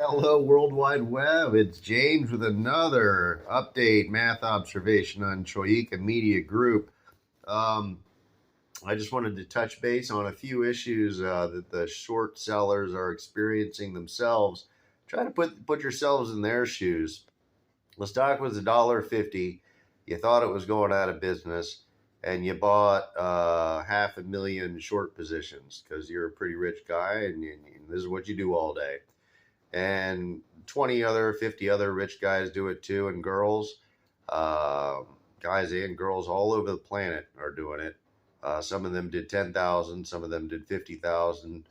Hello, World Wide Web. It's James with another update math observation on Troika Media Group. Um, I just wanted to touch base on a few issues that the short sellers are experiencing themselves. Try to put yourselves in their shoes. The stock was $1.50. You thought it was going out of business, and you bought 500,000 short positions because you're a pretty rich guy, and this is what you do all day, and 50 other rich guys do it too, and girls, uh, guys and girls all over the planet are doing it. Some of them did 10,000, some of them did 50,000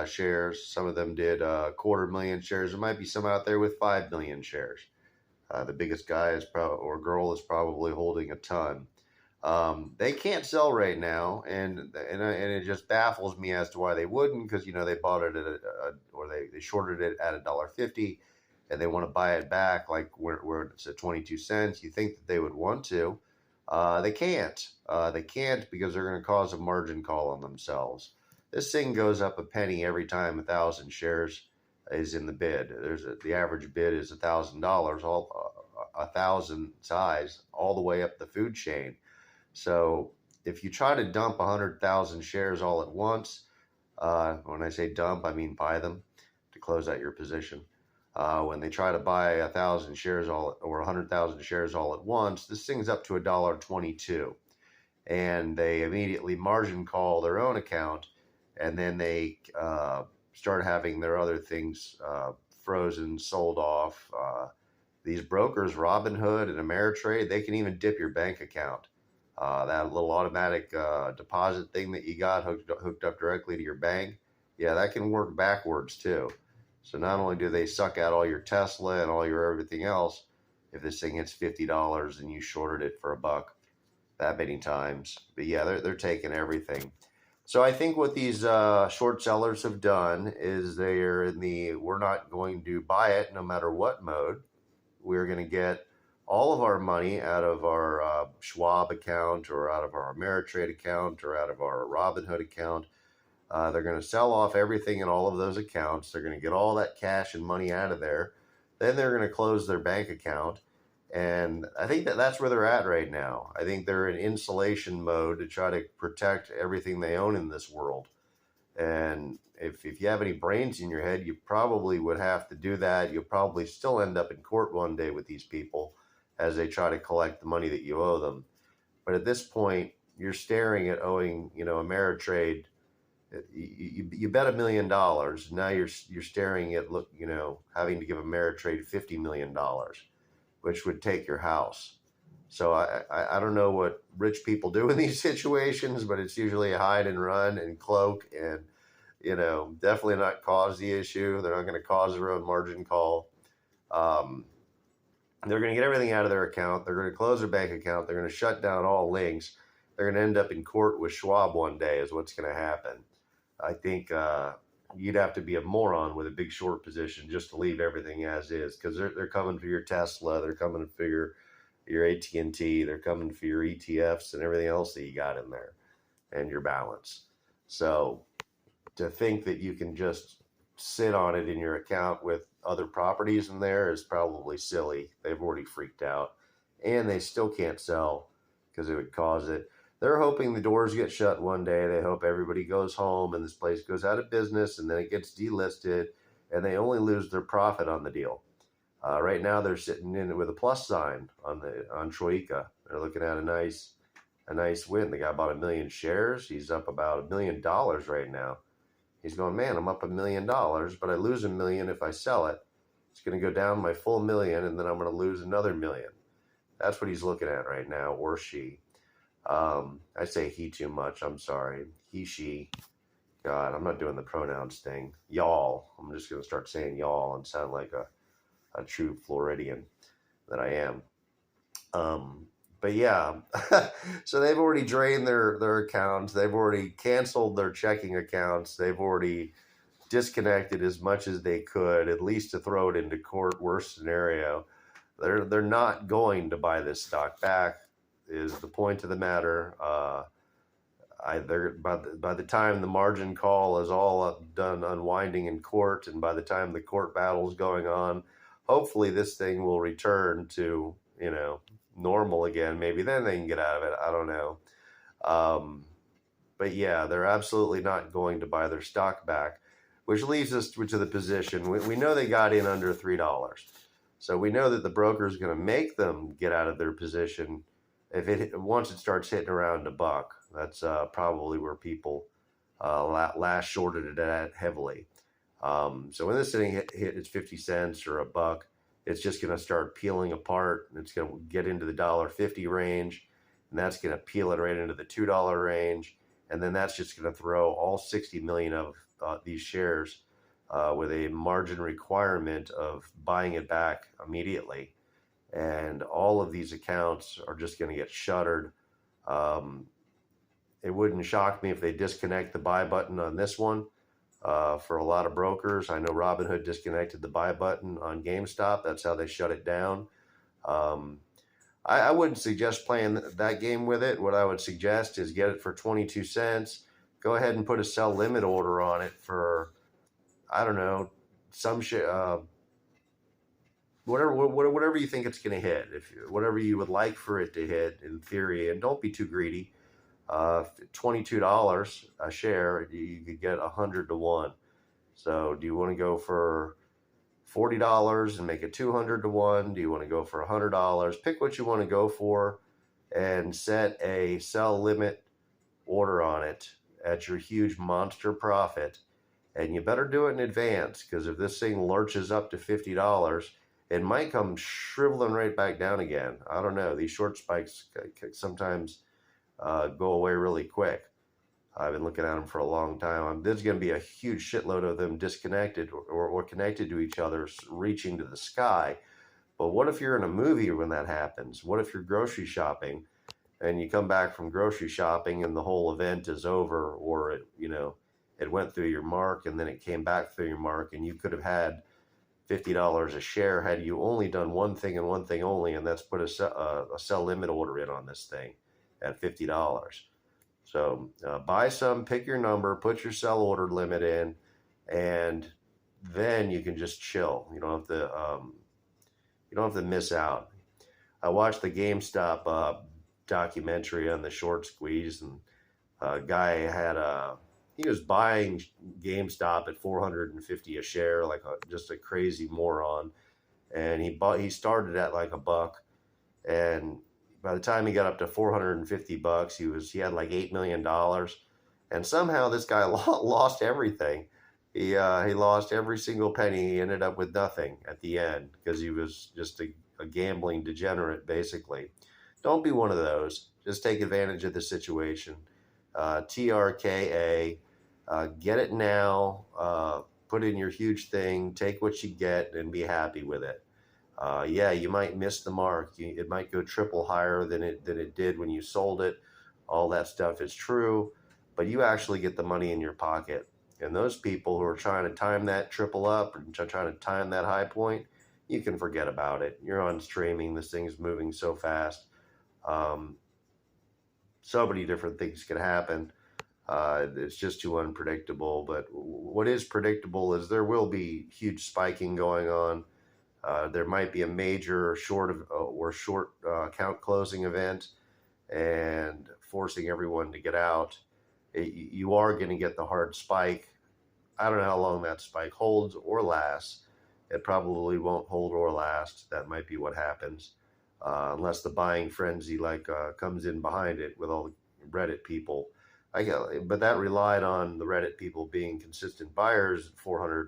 shares, some of them did a 250,000 shares. There might be some out there with 5 million shares. The biggest guy is probably or girl is probably holding a ton. They can't sell right now, and it just baffles me as to why they wouldn't, because they bought it at or they shorted it at $1.50, and they want to buy it back like where it's at 22 cents. You think that they would want to? They can't. They can't because they're going to cause a margin call on themselves. This thing goes up a penny every time 1,000 shares is in the bid. The average bid is $1,000, all 1,000 size, all the way up the food chain. So if you try to dump 100,000 shares all at once, when I say dump, I mean buy them to close out your position. When they try to buy 1,000 shares or 100,000 shares all at once, this thing's up to $1.22, and they immediately margin call their own account, and then they start having their other things frozen, sold off. These brokers, Robinhood and Ameritrade, they can even dip your bank account. That little automatic deposit thing that you got hooked up directly to your bank, yeah, that can work backwards too. So not only do they suck out all your Tesla and all your everything else, if this thing hits $50 and you shorted it for $1 that many times, but yeah, they're taking everything. So I think what these short sellers have done is they're in the we're not going to buy it no matter what mode. We're going to get all of our money out of our Schwab account, or out of our Ameritrade account, or out of our Robinhood account. They're going to sell off everything in all of those accounts. They're going to get all that cash and money out of there. Then they're going to close their bank account. And I think that's where they're at right now. I think they're in insulation mode to try to protect everything they own in this world. And if you have any brains in your head, you probably would have to do that. You'll probably still end up in court one day with these people as they try to collect the money that you owe them. But at this point, you're staring at owing, Ameritrade. You bet $1 million. Now you're staring at having to give Ameritrade $50 million, which would take your house. So I don't know what rich people do in these situations, but it's usually a hide and run and cloak, and definitely not cause the issue. They're not going to cause their own margin call. They're going to get everything out of their account. They're going to close their bank account. They're going to shut down all links. They're going to end up in court with Schwab one day is what's going to happen. I think you'd have to be a moron with a big short position just to leave everything as is, because they're coming for your Tesla. They're coming for your AT&T. They're coming for your ETFs and everything else that you got in there, and your balance. So to think that you can just sit on it in your account with other properties in there is probably silly. They've already freaked out, and they still can't sell because it would cause it. They're hoping the doors get shut one day. They hope everybody goes home and this place goes out of business, and then it gets delisted, and they only lose their profit on the deal. Right now, they're sitting in it with a plus sign on Troika. They're looking at a nice win. The guy bought 1 million shares. He's up about $1 million right now. He's going, man, I'm up $1 million, but I lose $1 million if I sell it. It's going to go down my full $1 million, and then I'm going to lose another $1 million. That's what he's looking at right now, or she. I say he too much. I'm sorry. He, she. God, I'm not doing the pronouns thing. Y'all. I'm just going to start saying y'all and sound like a true Floridian that I am. But yeah, so they've already drained their accounts. They've already canceled their checking accounts. They've already disconnected as much as they could, at least to throw it into court. Worst scenario, they're not going to buy this stock back, is the point of the matter. they're by the time the margin call is all done unwinding in court, and by the time the court battle is going on, hopefully this thing will return to normal again. Maybe then they can get out of it. I don't know. But yeah, they're absolutely not going to buy their stock back, which leaves us to the position we know they got in under $3. So we know that the broker is going to make them get out of their position once it starts hitting around $1. That's probably where people last shorted it at heavily. So when this thing hit its 50 cents or $1, it's just going to start peeling apart, and it's going to get into the $1.50 range, and that's going to peel it right into the $2 range, and then that's just going to throw all 60 million of these shares with a margin requirement of buying it back immediately. And all of these accounts are just going to get shuttered. It wouldn't shock me if they disconnect the buy button on this one. For a lot of brokers, I know Robinhood disconnected the buy button on GameStop. That's how they shut it down. I wouldn't suggest playing that game with it. What I would suggest is get it for 22 cents. Go ahead and put a sell limit order on it for, I don't know, some shit. Whatever you think it's going to hit, whatever you would like for it to hit in theory, and don't be too greedy. $22 a share, you could get 100 to 1. So do you want to go for $40 and make it 200 to 1? Do you want to go for $100? Pick what you want to go for and set a sell limit order on it at your huge monster profit. And you better do it in advance, because if this thing lurches up to $50, it might come shriveling right back down again. I don't know. These short spikes sometimes go away really quick. I've been looking at them for a long time. There's going to be a huge shitload of them disconnected or connected to each other, reaching to the sky. But what if you're in a movie when that happens? What if you're grocery shopping and you come back from grocery shopping and the whole event is over, or it went through your mark and then it came back through your mark, and you could have had $50 a share had you only done one thing and one thing only, and that's put a sell limit order in on this thing at $50. So buy some, pick your number, put your sell order limit in, and then you can just chill. You don't have to miss out. I watched the GameStop documentary on the short squeeze, and a guy he was buying GameStop at $450 a share, like just a crazy moron. And he started at like $1, and by the time he got up to $450, he had like $8 million, and somehow this guy lost everything. He lost every single penny. He ended up with nothing at the end because he was just a gambling degenerate, basically. Don't be one of those. Just take advantage of the situation. TRKA, get it now. Put in your huge thing. Take what you get and be happy with it. Yeah, you might miss the mark. It might go triple higher than it did when you sold it. All that stuff is true, but you actually get the money in your pocket. And those people who are trying to time that triple up and trying to time that high point, you can forget about it. You're on streaming. This thing's moving so fast. So many different things can happen. It's just too unpredictable. But what is predictable is there will be huge spiking going on. There might be a major short account closing event and forcing everyone to get out. You are going to get the hard spike. I don't know how long that spike holds or lasts. It probably won't hold or last. That might be what happens, unless the buying frenzy comes in behind it with all the Reddit people. But that relied on the Reddit people being consistent buyers at $400.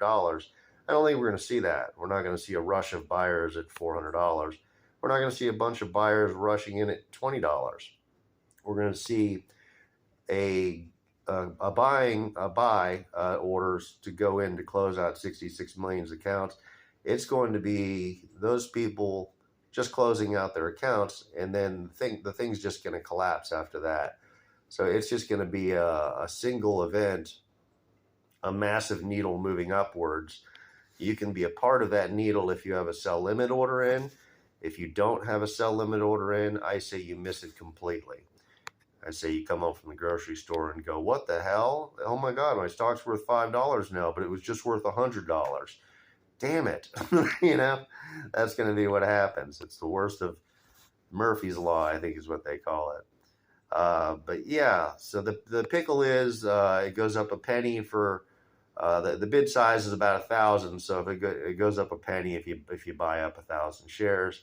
I don't think we're going to see that. We're not going to see a rush of buyers at $400. We're not going to see a bunch of buyers rushing in at $20. We're going to see a buy orders to go in to close out 66 million accounts. It's going to be those people just closing out their accounts, and then the thing's just going to collapse after that. So it's just going to be a single event, a massive needle moving upwards. You can be a part of that needle if you have a sell limit order in. If you don't have a sell limit order in, I say you miss it completely. I say you come home from the grocery store and go, what the hell? Oh my God, my stock's worth $5 now, but it was just worth $100. Damn it. You know, that's going to be what happens. It's the worst of Murphy's Law, I think is what they call it. But yeah, so the pickle is it goes up a penny for the bid size is about 1,000. So if it goes up a penny if you buy up 1,000 shares,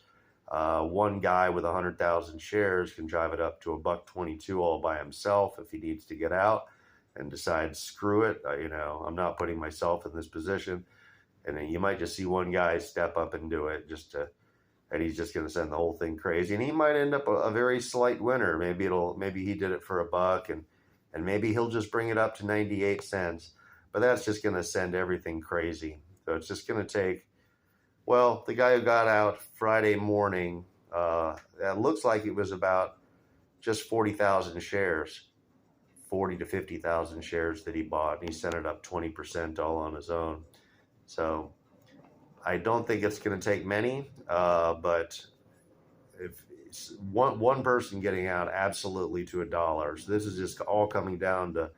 one guy with 100,000 shares can drive it up to $1.22 all by himself if he needs to get out and decides screw it. You know, I'm not putting myself in this position, and then you might just see one guy step up and do it and he's just going to send the whole thing crazy, and he might end up a very slight winner. Maybe he did it for $1, and maybe he'll just bring it up to 98 cents. But that's just going to send everything crazy. So it's just going to take. Well, the guy who got out Friday morning, that looks like it was about just 40,000 shares, 40 to 50,000 shares that he bought, and he sent it up 20% all on his own. So I don't think it's going to take many, but if one person getting out absolutely to $1, so this is just all coming down to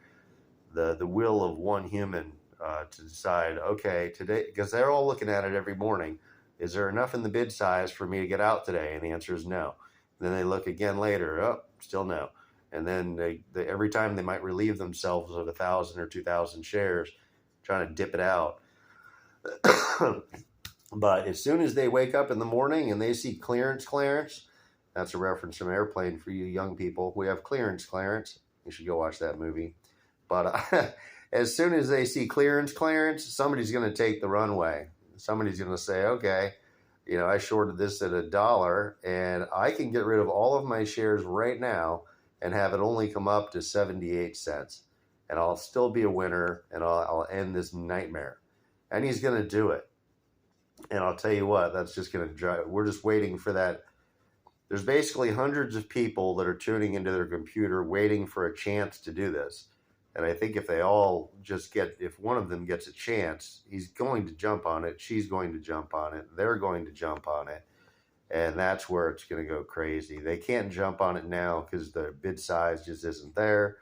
the will of one human to decide, okay, today, because they're all looking at it every morning, is there enough in the bid size for me to get out today? And the answer is no. And then they look again later, oh, still no. And then they every time they might relieve themselves of 1,000 or 2,000 shares, trying to dip it out. But as soon as they wake up in the morning and they see clearance, that's a reference from Airplane for you young people. We have clearance. You should go watch that movie. But as soon as they see clearance, somebody's going to take the runway. Somebody's going to say, okay, you know, I shorted this at $1 and I can get rid of all of my shares right now and have it only come up to 78 cents. And I'll still be a winner and I'll end this nightmare. And he's going to do it. And I'll tell you what, that's just going to drive. We're just waiting for that. There's basically hundreds of people that are tuning into their computer waiting for a chance to do this. And I think if they all just if one of them gets a chance, he's going to jump on it. She's going to jump on it. They're going to jump on it. And that's where it's going to go crazy. They can't jump on it now because the bid size just isn't there.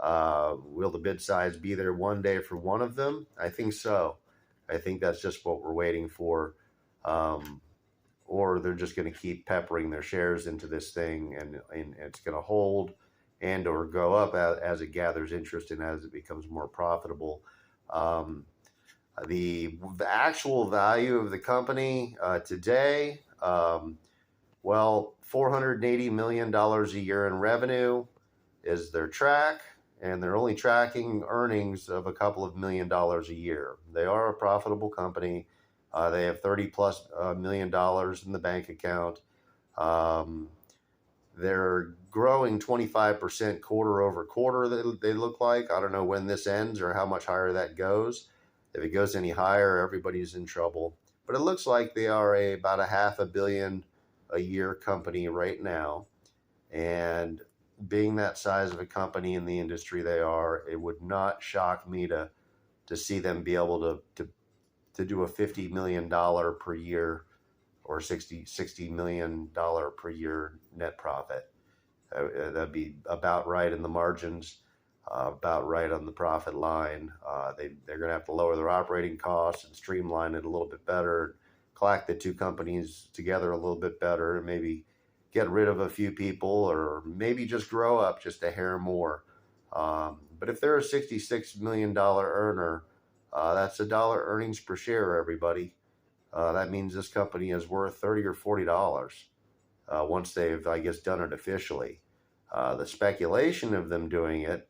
Will the bid size be there one day for one of them? I think so. I think that's just what we're waiting for. Or they're just going to keep peppering their shares into this thing and it's going to hold and or go up as it gathers interest and as it becomes more profitable. The actual value of the company today, well, $480 million a year in revenue is their track. And they're only tracking earnings of a couple of $1 million a year. They are a profitable company. They have $30+ million in the bank account. They're growing 25% quarter over quarter, they look like. I don't know when this ends or how much higher that goes. If it goes any higher, everybody's in trouble. But it looks like they are about a $500 million a year company right now. And being that size of a company in the industry they are, it would not shock me to see them be able to do a $50 million per year or $60 million per year net profit. That'd be about right in the margins, about right on the profit line. They're going to have to lower their operating costs and streamline it a little bit better, collect the two companies together a little bit better, and maybe get rid of a few people or maybe just grow up just a hair more. But if they're a $66 million earner, that's $1 earnings per share, everybody. That means this company is worth $30 or $40 once they've, I guess, done it officially. The speculation of them doing it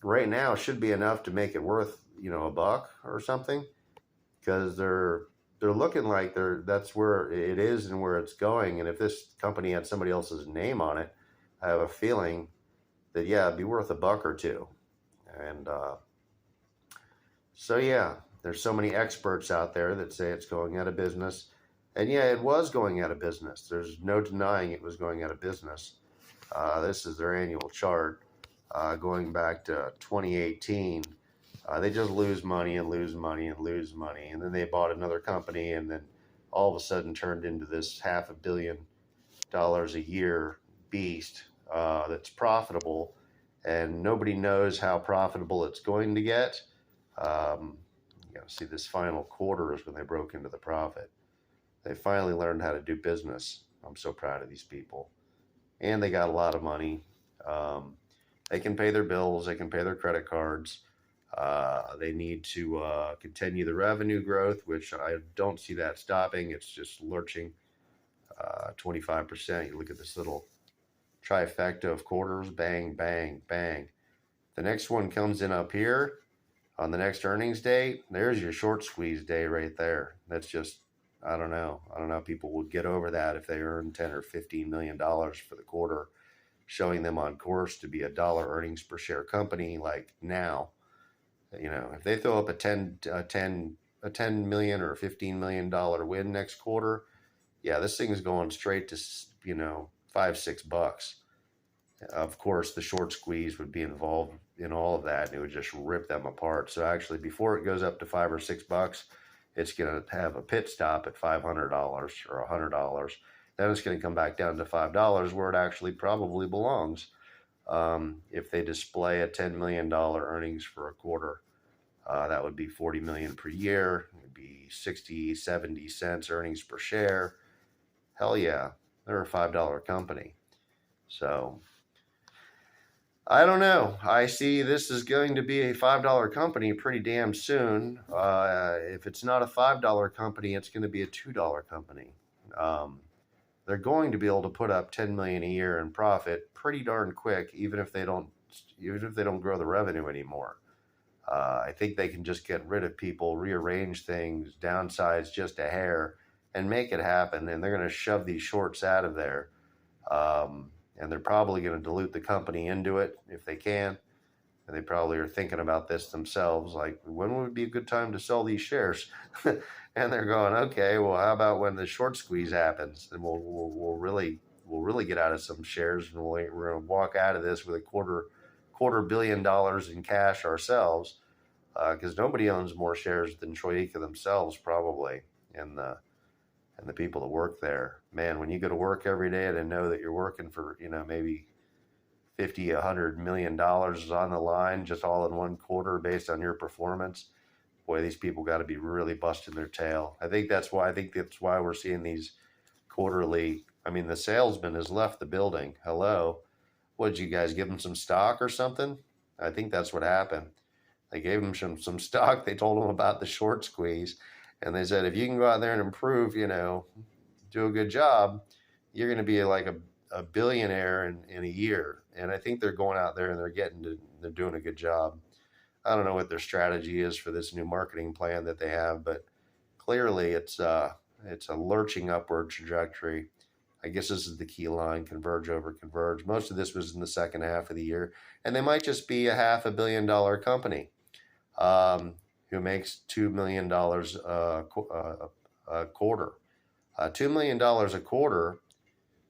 right now should be enough to make it worth, $1 or something, because they're looking like that's where it is and where it's going. And if this company had somebody else's name on it, I have a feeling that, yeah, it'd be worth $1 or $2. And so, yeah, there's so many experts out there that say it's going out of business. And yeah, it was going out of business. There's no denying it was going out of business. This is their annual chart going back to 2018. They just lose money and lose money and lose money. And then they bought another company and then all of a sudden turned into this $500 million a year beast. that's profitable, and nobody knows how profitable it's going to get. Um, see, this final quarter is when they broke into the profit. They finally learned how to do business. I'm so proud of these people. And they got a lot of money. Um, they can pay their bills, they can pay their credit cards. They need to continue the revenue growth, which I don't see that stopping. It's just lurching 25%. You look at this little trifecta of quarters, bang, bang, bang. The next one comes in up here on the next earnings day. There's your short squeeze day right there. That's just, I don't know. I don't know how people would get over that if they earn 10 or $15 million for the quarter, showing them on course to be a dollar earnings per share company like now. If they throw up a 10 million or $15 million win next quarter, yeah, this thing's going straight to, $5-6. Of course, the short squeeze would be involved in all of that, and it would just rip them apart. So actually, before it goes up to $5 or $6, it's going to have a pit stop at $500 or $100. Then it's going to come back down to $5, where it actually probably belongs. If they display a $10 million earnings for a quarter, that would be $40 million per year. It would be 60, 70 cents earnings per share. Hell yeah, they're a $5 company. So I don't know. I see this is going to be a $5 company pretty damn soon. If it's not a $5 company, it's going to be a $2 company. They're going to be able to put up 10 million a year in profit pretty darn quick, even if they don't grow the revenue anymore. I think they can just get rid of people, rearrange things, downsize just a hair, and make it happen. And they're going to shove these shorts out of there. And they're probably going to dilute the company into it if they can. And they probably are thinking about this themselves, like, when would be a good time to sell these shares? And they're going, okay, well, how about when the short squeeze happens? And we'll really get out of some shares, and we're going to walk out of this with a quarter $2 billion in cash ourselves, because nobody owns more shares than Troika themselves, probably, and the people that work there. Man, when you go to work every day and know that you're working for, maybe $50-100 million is on the line just all in one quarter based on your performance, boy, these people got to be really busting their tail. I think that's why we're seeing these quarterly. I mean, the salesman has left the building. Hello. What, did you guys give him some stock or something? I think that's what happened. They gave him some stock. They told him about the short squeeze. And they said, if you can go out there and improve, do a good job, you're going to be like a billionaire in a year. And I think they're going out there and they're doing a good job. I don't know what their strategy is for this new marketing plan that they have, but clearly it's a lurching upward trajectory. I guess this is the key line: converge over converge. Most of this was in the second half of the year, and they might just be a $500 million company. Who makes $2 million a quarter. $2 million a quarter,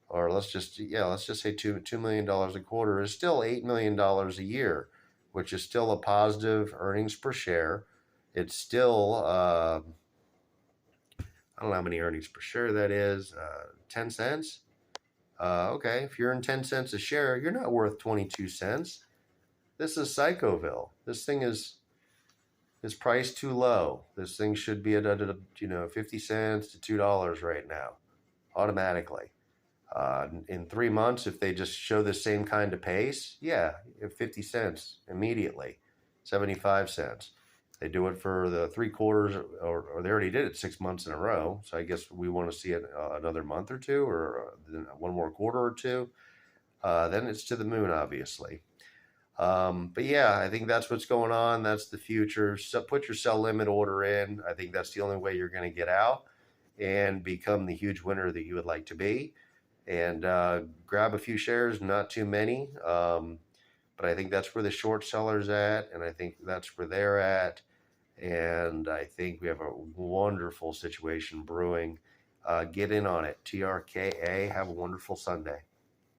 or let's just say $2 million a quarter, is still $8 million a year, which is still a positive earnings per share. It's still I don't know how many earnings per share that is. 10 cents. Okay, if you're in 10 cents a share, you're not worth 22 cents. This is Psychoville. This thing is priced too low. This thing should be at 50 cents to $2 right now, automatically. In 3 months, if they just show the same kind of pace, 50 cents immediately, 75 cents. They do it for the 3 quarters, or they already did it 6 months in a row. So I guess we want to see it another month or two, or one more quarter or two. Then it's to the moon, obviously. But yeah, I think that's what's going on. That's the future. So put your sell limit order in. I think that's the only way you're going to get out and become the huge winner that you would like to be. And grab a few shares, not too many. But I think that's where the short seller's at, and I think that's where they're at. And I think we have a wonderful situation brewing. Get in on it. TRKA. Have a wonderful Sunday.